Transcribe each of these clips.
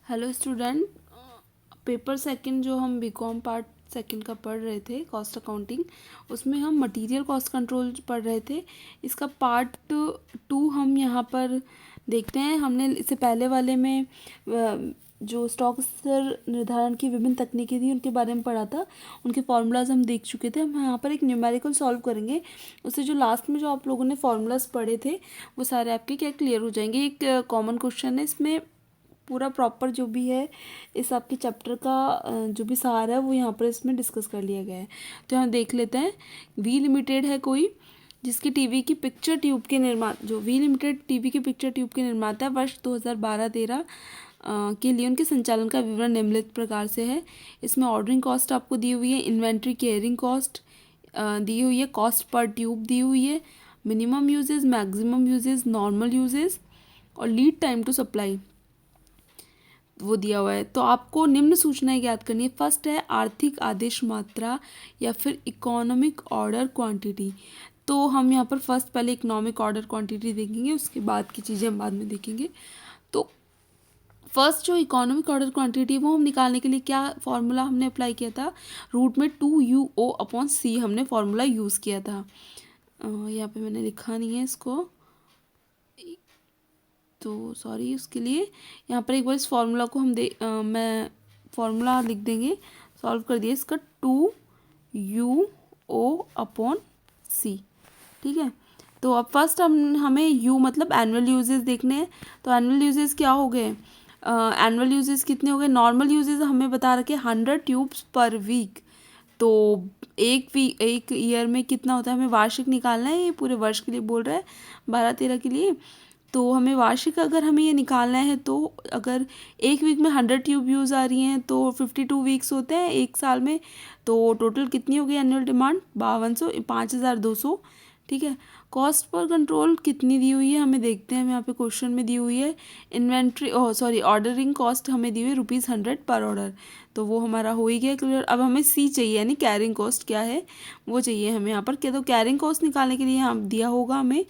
Hello student, paper second जो हम BCom part second का पढ़ रहे थे कॉस्ट अकाउंटिंग, उसमें हम मटेरियल कॉस्ट कंट्रोल पढ़ रहे थे। इसका पार्ट 2 हम यहाँ पर देखते हैं। हमने इससे पहले वाले में जो स्टॉक स्तर निर्धारण की विभिन्न तकनीकें थी उनके बारे में पढ़ा था, उनके फार्मूलाज हम देख चुके थे। हम यहाँ पर एक न्यूमेरिकल सॉल्व करेंगे, उससे जो लास्ट में जो आप लोगों ने फार्मूलाज पढ़े थे वो सारे आपके क्या क्लियर हो जाएंगे। एक कॉमन क्वेश्चन है इसमें, पूरा प्रॉपर जो भी है इस आपके चैप्टर का जो भी सार है वो यहाँ पर इसमें डिस्कस कर लिया गया है। तो यहाँ देख लेते हैं। वी लिमिटेड है कोई, जिसकी टीवी की पिक्चर ट्यूब के निर्माता, जो वी लिमिटेड टीवी की पिक्चर ट्यूब के निर्माता है, वर्ष 2012-13 के लिए उनके संचालन का विवरण निम्नलिखित प्रकार से है। इसमें ऑर्डरिंग कॉस्ट आपको दी हुई है, इन्वेंट्री केयरिंग कॉस्ट दी हुई है, कॉस्ट पर ट्यूब दी हुई है, minimum uses, maximum uses, normal uses और लीड टाइम टू सप्लाई वो दिया हुआ है। तो आपको निम्न सूचनाएं ज्ञात करनी है। फर्स्ट है आर्थिक आदेश मात्रा या फिर इकोनॉमिक ऑर्डर क्वांटिटी। तो हम यहाँ पर फर्स्ट पहले इकोनॉमिक ऑर्डर क्वांटिटी देखेंगे, उसके बाद की चीज़ें हम बाद में देखेंगे। तो फर्स्ट जो इकोनॉमिक ऑर्डर क्वांटिटी वो हम निकालने के लिए क्या फॉर्मूला हमने अप्लाई किया था, रूट में 2UO/C हमने फॉर्मूला यूज़ किया था। यहाँ पे मैंने लिखा नहीं है इसको, तो सॉरी उसके लिए। यहाँ पर एक बार इस फार्मूला को हम मैं फार्मूला लिख देंगे, सॉल्व कर दिया इसका 2UO/C। ठीक है। तो अब फर्स्ट हमें U मतलब एनुअल यूजेस देखने हैं। तो एनुअल यूजेस क्या हो गए, एनुअल यूजेस कितने हो गए। नॉर्मल यूजेस हमें बता रखे 100 ट्यूब्स पर वीक। तो एक ईयर में कितना होता है, हमें वार्षिक निकालना है, ये पूरे वर्ष के लिए बोल रहा है 12-13 के लिए। तो हमें वार्षिक अगर हमें ये निकालना है तो अगर एक वीक में 100 ट्यूब यूज़ आ रही हैं तो 52 वीक्स होते हैं एक साल में। तो टोटल कितनी होगी एनुअल डिमांड, 5200 ठीक है। कॉस्ट पर कंट्रोल कितनी दी हुई है हमें देखते हैं, हम यहाँ पे क्वेश्चन में दी हुई है। ऑर्डरिंग कॉस्ट हमें दी हुई है ₹100 पर ऑर्डर। तो वो हमारा हो ही गया क्लियर। अब हमें C चाहिए, यानी कैरिंग कॉस्ट क्या है वो चाहिए हमें यहाँ पर। क्या तो कैरिंग कॉस्ट निकालने के लिए यहाँ दिया होगा हमें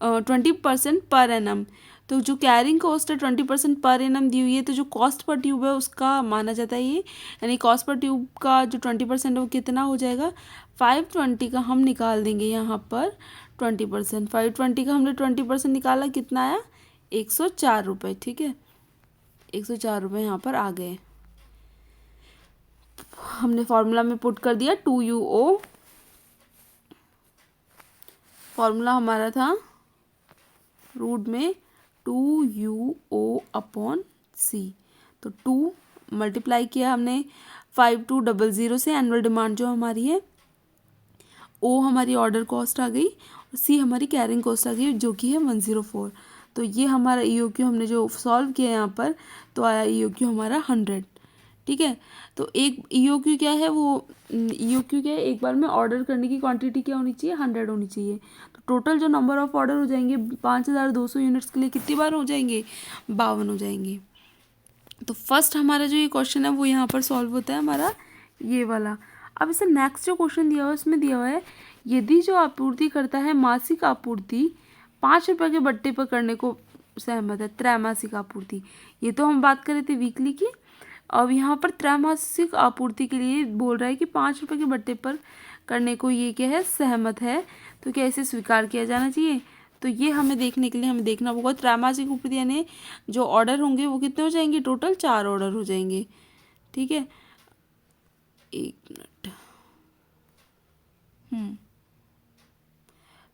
20% पर एनम। तो जो कैरिंग कॉस्ट है 20% पर एनम दी हुई है, तो जो कॉस्ट पर ट्यूब है उसका माना जाता है ये, यानी कॉस्ट पर ट्यूब का जो 20% है वो कितना हो जाएगा, 520 का हम निकाल देंगे यहाँ पर 20%। 520 का हमने 20% निकाला, कितना आया, 104 रुपये। ठीक है, 104 रुपये यहाँ पर आ गए। हमने फॉर्मूला में पुट कर दिया 2UO। फॉर्मूला हमारा था रूट में 2UO/C। तो 2 मल्टीप्लाई किया हमने 5200 से, एनुअल डिमांड जो हमारी है, O हमारी ऑर्डर कॉस्ट आ गई और C हमारी कैरिंग कॉस्ट आ गई जो कि है 104। तो ये हमारा EOQ हमने जो सॉल्व किया यहाँ पर, तो आया EOQ हमारा 100। ठीक है। तो एक EOQ क्या है, वो EOQ क्या है, एक बार में ऑर्डर करने की क्वांटिटी क्या होनी चाहिए, 100 होनी चाहिए। तो टोटल जो नंबर ऑफ ऑर्डर हो जाएंगे 5200 यूनिट्स के लिए कितनी बार हो जाएंगे, 52 हो जाएंगे। तो फर्स्ट हमारा जो ये क्वेश्चन है वो यहाँ पर सॉल्व होता है हमारा ये वाला। अब इसे नेक्स्ट जो क्वेश्चन दिया हुआ है उसमें दिया हुआ है, यदि जो आपूर्ति करता है मासिक आपूर्ति 5 रुपये के बट्टे पर करने को सहमत है, त्रैमासिक आपूर्ति, ये तो हम बात कर रहे थे वीकली की। अब यहाँ पर त्रैमासिक आपूर्ति के लिए बोल रहा है कि 5 रुपये के बट्टे पर करने को ये क्या है, सहमत है। तो क्या इसे स्वीकार किया जाना चाहिए। तो ये हमें देखने के लिए हमें देखना होगा त्रैमासिक आपूर्ति, यानी जो ऑर्डर होंगे वो कितने हो जाएंगे, टोटल 4 ऑर्डर हो जाएंगे। ठीक है, एक मिनट,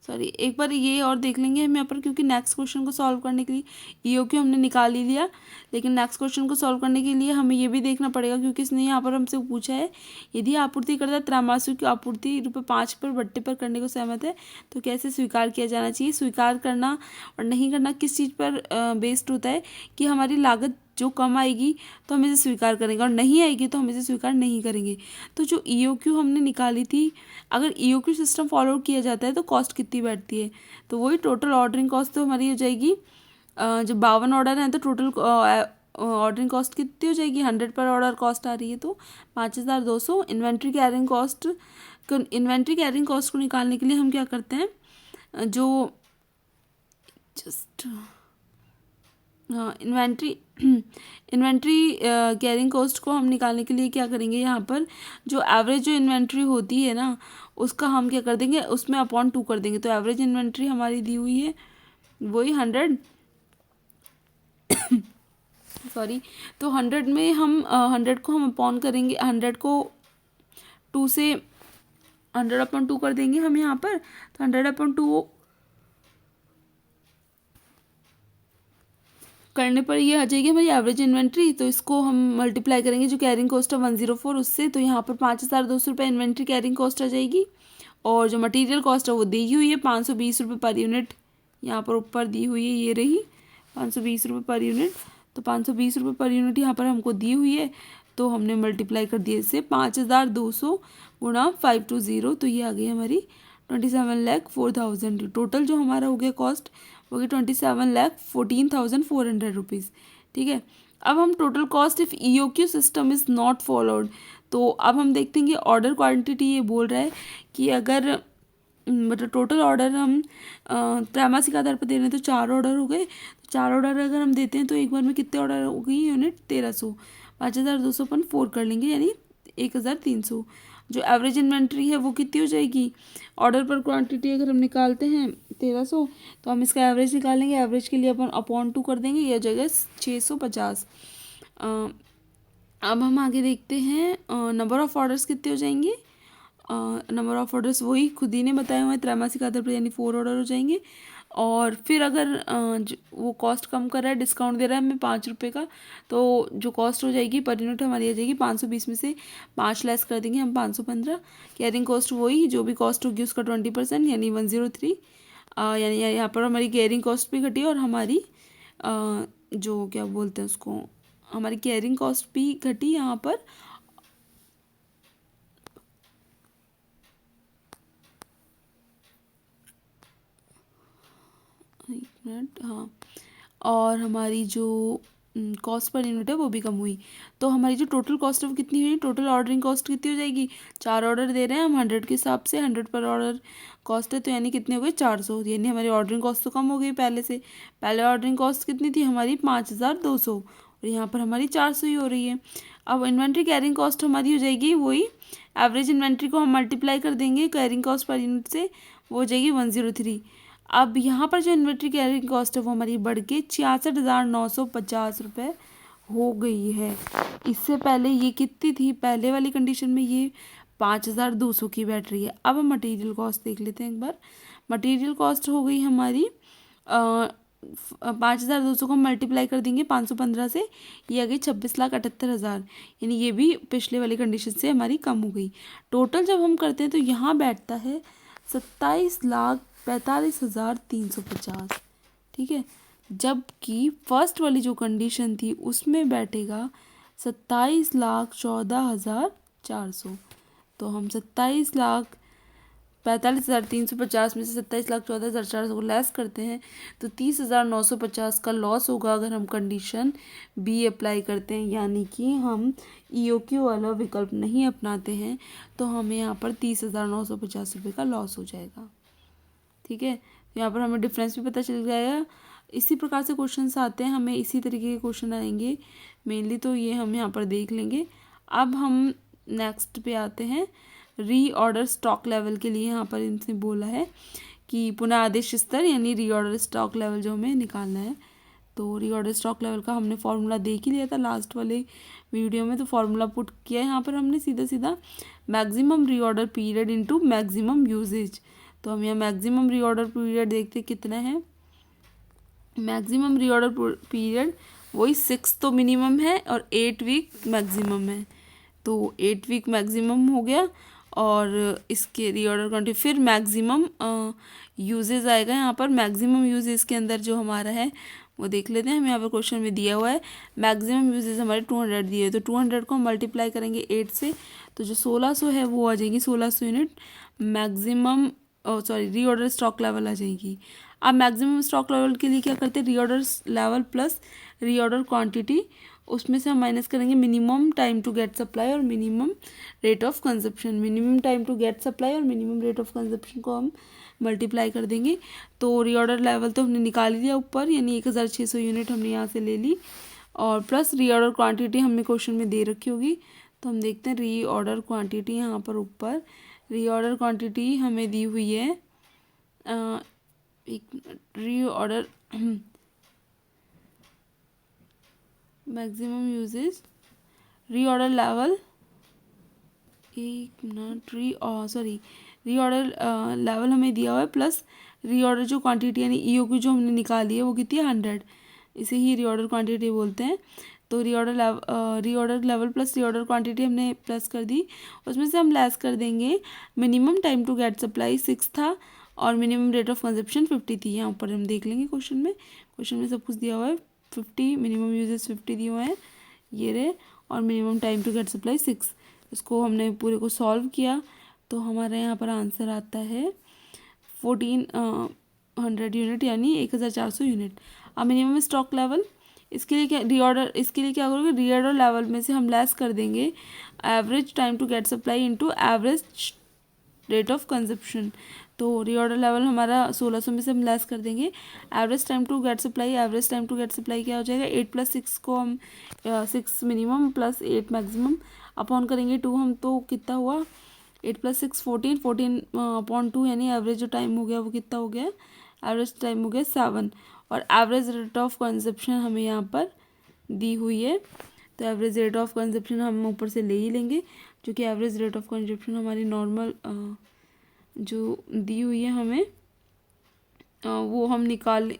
सॉरी एक बार ये और देख लेंगे हम यहाँ पर, क्योंकि नेक्स्ट क्वेश्चन को सॉल्व करने के लिए EOQ हमने निकाल ही लिया, लेकिन नेक्स्ट क्वेश्चन को सॉल्व करने के लिए हमें ये भी देखना पड़ेगा, क्योंकि इसने यहाँ पर हमसे पूछा है यदि आपूर्तिकर्ता त्रैमासिक की आपूर्ति ₹5 पर बट्टे पर करने को सहमत है तो कैसे स्वीकार किया जाना चाहिए। स्वीकार करना और नहीं करना किस चीज़ पर बेस्ड होता है, कि हमारी लागत जो कम आएगी तो हम इसे स्वीकार करेंगे और नहीं आएगी तो हम इसे स्वीकार नहीं करेंगे। तो जो EOQ हमने निकाली थी, अगर EOQ सिस्टम फॉलो किया जाता है तो कॉस्ट कितनी बैठती है, तो वही टोटल ऑर्डरिंग कॉस्ट तो हमारी हो जाएगी, जब 52 ऑर्डर हैं तो टोटल ऑर्डरिंग कॉस्ट कितनी हो जाएगी, 100 पर ऑर्डर कॉस्ट आ रही है तो 5200। इन्वेंट्री कैरिंग कॉस्ट को निकालने के लिए हम क्या करते हैं, जो जस्ट हाँ, इन्वेंट्री इन्वेंट्री कैरिंग कॉस्ट को हम निकालने के लिए क्या करेंगे, यहाँ पर जो एवरेज जो इन्वेंट्री होती है ना, उसका हम क्या कर देंगे, उसमें अपॉन 2 कर देंगे। तो एवरेज इन्वेंट्री हमारी दी हुई है वही 100, सॉरी, तो 100 में हम 100 को हम अपॉन करेंगे, 100 को 2 से 100/2 कर देंगे हम यहाँ पर। तो 100/2 करने पर ये आ जाएगी हमारी एवरेज इन्वेंट्री। तो इसको हम मल्टीप्लाई करेंगे जो कैरिंग कॉस्ट है 104 उससे, तो यहाँ पर 5200 रुपये इन्वेंट्री कैरिंग कॉस्ट आ जाएगी। और जो मटेरियल कॉस्ट है वो दी हुई है 520 रुपये पर यूनिट, यहाँ पर ऊपर दी हुई है, ये रही 520 रुपये पर यूनिट। तो 520 रुपये पर यूनिट यहाँ पर हमको दी हुई है, तो हमने मल्टीप्लाई कर दिया इससे 5200 गुणा 520, तो ये आ गई हमारी 27,04,000। टोटल जो हमारा हो गया कॉस्ट वो गई 27,14,400 रुपीज़। ठीक है, अब हम total cost if EOQ system is not followed, तो अब हम देखते हैं कि ऑर्डर क्वांटिटी ये बोल रहा है कि अगर मतलब टोटल ऑर्डर हम त्रैमासिक आधार पर दे रहे हैं तो 4 ऑर्डर हो गए। तो 4 ऑर्डर अगर हम देते हैं तो एक बार में कितने ऑर्डर हो गई यूनिट, 1300, 5200 अपन 4 कर लेंगे यानी 1300। जो एवरेज इन्वेंट्री है वो कितनी हो जाएगी, ऑर्डर पर क्वांटिटी अगर हम निकालते हैं 1300, तो हम इसका एवरेज निकालेंगे। एवरेज के लिए अपन अपॉन 2 कर देंगे, यह जगह 650। अब हम आगे देखते हैं नंबर ऑफ़ ऑर्डर्स कितने हो जाएंगे। नंबर ऑफ़ ऑर्डर्स वही खुद ही ने बताए हुए हैं त्रैमासिक आधार पर, यानी 4 ऑर्डर हो जाएंगे। और फिर अगर वो कॉस्ट कम कर रहा है, डिस्काउंट दे रहा है हमें 5 रुपये का, तो जो कॉस्ट हो जाएगी पर यूनिट हमारी आ जाएगी 520 में से 5 लेस कर देंगे हम 515। कैरिंग कॉस्ट वही जो भी कॉस्ट होगी उसका 20% यानी 103। यानी यहाँ पर हमारी कैरिंग कॉस्ट भी घटी और हमारी जो क्या बोलते हैं उसको, हमारी कैरिंग कॉस्ट भी घटी यहाँ पर। एक मिनट, हाँ, और हमारी जो कॉस्ट पर यूनिट है वो भी कम हुई। तो हमारी जो टोटल कॉस्ट है वो कितनी हुई, टोटल ऑर्डरिंग कॉस्ट कितनी हो जाएगी, 4 ऑर्डर दे रहे हैं हम 100 के हिसाब से, 100 पर ऑर्डर कॉस्ट है, तो यानी कितने हो गए 400, यानी हमारी ऑर्डरिंग कॉस्ट तो कम हो गई पहले से। पहले ऑर्डरिंग कॉस्ट कितनी थी हमारी 5200 और यहाँ पर हमारी 400 ही हो रही है। अब इन्वेंट्री कैरिंग कॉस्ट हमारी हो जाएगी वही, एवरेज इन्वेंट्री को हम मल्टीप्लाई कर देंगे कैरिंग कॉस्ट पर यूनिट से, वो हो जाएगी 103। अब यहाँ पर जो इन्वेंट्री कैरिंग कॉस्ट है वो हमारी बढ़ के 66,950 रुपये हो गई है। इससे पहले ये कितनी थी, पहले वाली कंडीशन में ये 5,200 की बैठ रही है। अब हम मटेरियल कॉस्ट देख लेते हैं एक बार। मटेरियल कॉस्ट हो गई हमारी 5,200 को मल्टीप्लाई कर देंगे 515 से, ये आ गई 26,78,000, यानी ये भी पिछले वाली कंडीशन से हमारी कम हो गई। टोटल जब हम करते हैं तो यहाँ बैठता है 27,45,350। ठीक है, जबकि फर्स्ट वाली जो कंडीशन थी उसमें बैठेगा 27,14,400। तो हम 27,45,350 में से 27,14,400 को लेस करते हैं तो 30,950 का लॉस होगा अगर हम कंडीशन बी अप्लाई करते हैं, यानी कि हम EOQ वाला विकल्प नहीं अपनाते हैं, तो हमें यहाँ पर 30,950 रुपये का लॉस हो जाएगा। ठीक है, यहाँ पर हमें डिफरेंस भी पता चल जाएगा। इसी प्रकार से क्वेश्चंस आते हैं, हमें इसी तरीके के क्वेश्चन आएंगे मेनली, तो ये हम यहाँ पर देख लेंगे। अब हम नेक्स्ट पे आते हैं, रीऑर्डर स्टॉक लेवल के लिए यहाँ पर इनसे बोला है कि पुनः आदेश स्तर यानी रीऑर्डर स्टॉक लेवल जो हमें निकालना है। तो रीऑर्डर स्टॉक लेवल का हमने फॉर्मूला देख ही लिया था लास्ट वाले वीडियो में, तो फॉर्मूला पुट किया है यहाँ पर हमने सीधा सीधा, maximum reorder period into maximum usages. तो हम यहाँ मैक्सिमम रीऑर्डर पीरियड देखते कितना है, मैक्सिमम रीऑर्डर पीरियड वही 6 तो मिनिमम है और 8 वीक मैक्सिमम है, तो 8 वीक मैक्सिमम हो गया। और इसके रीऑर्डर क्वांटिटी फिर मैक्सिमम यूजेज आएगा यहाँ पर। मैक्सिमम यूजेज के अंदर जो हमारा है वो देख लेते हैं, हमें यहाँ पर क्वेश्चन में दिया हुआ है मैक्सिमम यूजेज हमारे 200 दिए, तो 200 को हम मल्टीप्लाई करेंगे 8 से, तो जो 1600 है वो आ जाएगी 1600 unit maximum reorder stock level आ जाएगी। अब मैक्सिमम स्टॉक लेवल के लिए क्या करते हैं, reorder level plus reorder quantity, उसमें से हम माइनस करेंगे minimum time to get supply और minimum rate of consumption. Minimum time to get supply और मिनिमम रेट ऑफ कंजप्शन को हम मल्टीप्लाई कर देंगे तो रीऑर्डर लेवल तो हमने निकाल लिया ऊपर, यानी 1600 यूनिट हमने यहाँ से ले ली, और प्लस रीऑर्डर क्वांटिटी हमें क्वेश्चन में दे रखी होगी। तो हम देखते हैं रीऑर्डर क्वांटिटी, यहाँ पर ऊपर रीऑर्डर क्वांटिटी हमें दी हुई है, एक minute, reorder maximum usages, reorder level, एक मिनट, रीऑर्डर लेवल हमें दिया हुआ है, प्लस रीऑर्डर जो क्वांटिटी यानी ईओ की जो हमने निकाली है वो कितनी है 100, इसे ही रीऑर्डर क्वांटिटी बोलते हैं। तो reorder level plus reorder quantity हमने प्लस कर दी, उसमें से हम लेस कर देंगे minimum time to get supply 6 था और मिनिमम रेट ऑफ कंजप्शन 50 थी। यहाँ पर हम देख लेंगे क्वेश्चन में सब कुछ दिया हुआ है, 50 मिनिमम यूजेस 50 दिए हुए हैं ये रहे, और minimum time to get supply 6। इसको हमने पूरे को सॉल्व किया तो हमारे यहाँ पर आंसर आता है 1400 यूनिट, यानी 1400 यूनिट। अब मिनिमम स्टॉक लेवल, इसके लिए क्या करोगे, रीऑर्डर लेवल में से हम लेस कर देंगे average time to get supply into average rate of consumption. तो रीऑर्डर लेवल हमारा 1600 में से हम लेस कर देंगे average time to get supply क्या हो जाएगा, 8 + 6 को हम 6 मिनिमम प्लस 8 मैक्सिमम अपॉन करेंगे 2, हम तो कितना हुआ 8 + 6 14 अपॉन 2, यानी एवरेज जो टाइम हो गया वो कितना हो गया, एवरेज टाइम हो गया 7, और एवरेज रेट ऑफ कंजप्शन हमें यहाँ पर दी हुई है। तो एवरेज रेट ऑफ कंजप्शन हम ऊपर से ले ही लेंगे, जो कि एवरेज रेट ऑफ कंजप्शन हमारी नॉर्मल जो दी हुई है हमें वो हम निकाल,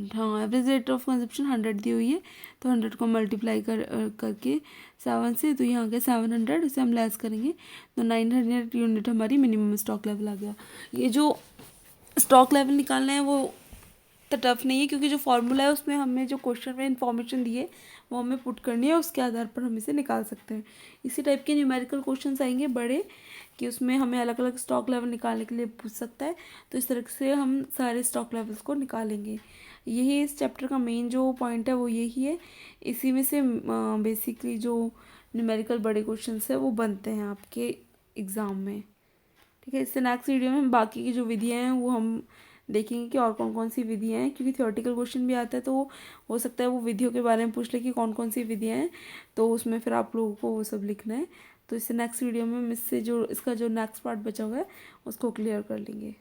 हाँ, एवरेज रेट ऑफ कंजप्शन 100 दी हुई है, तो 100 को मल्टीप्लाई करके 7 से, तो यहाँ के 700, इसे हम लेस करेंगे तो 900 यूनिट हमारी मिनिमम स्टॉक लेवल आ गया। ये जो स्टॉक लेवल निकालना है वो तो टफ नहीं है, क्योंकि जो फॉर्मूला है उसमें हमें जो क्वेश्चन में इन्फॉर्मेशन दी है वो हमें पुट करनी है, उसके आधार पर हम इसे निकाल सकते हैं। इसी टाइप के न्यूमेरिकल क्वेश्चंस आएंगे बड़े, कि उसमें हमें अलग अलग स्टॉक लेवल निकालने के लिए पूछ सकता है, तो इस तरह से हम सारे स्टॉक लेवल्स को निकालेंगे। यही इस चैप्टर का मेन जो पॉइंट है वो यही है, इसी में से बेसिकली जो न्यूमेरिकल बड़े क्वेश्चंस है वो बनते हैं आपके एग्ज़ाम में। ठीक है, इससे नेक्स्ट वीडियो में हम बाकी की जो विधियाँ हैं वो हम देखेंगे कि और कौन कौन सी विधियाँ हैं, क्योंकि थ्योरेटिकल क्वेश्चन भी आता है तो हो सकता है वो विधियों के बारे में पूछ ले कि कौन कौन सी विधियाँ हैं, तो उसमें फिर आप लोगों को वो सब लिखना है। तो इससे नेक्स्ट वीडियो में हम इसका जो नेक्स्ट पार्ट बचा हुआ है उसको क्लियर कर लेंगे।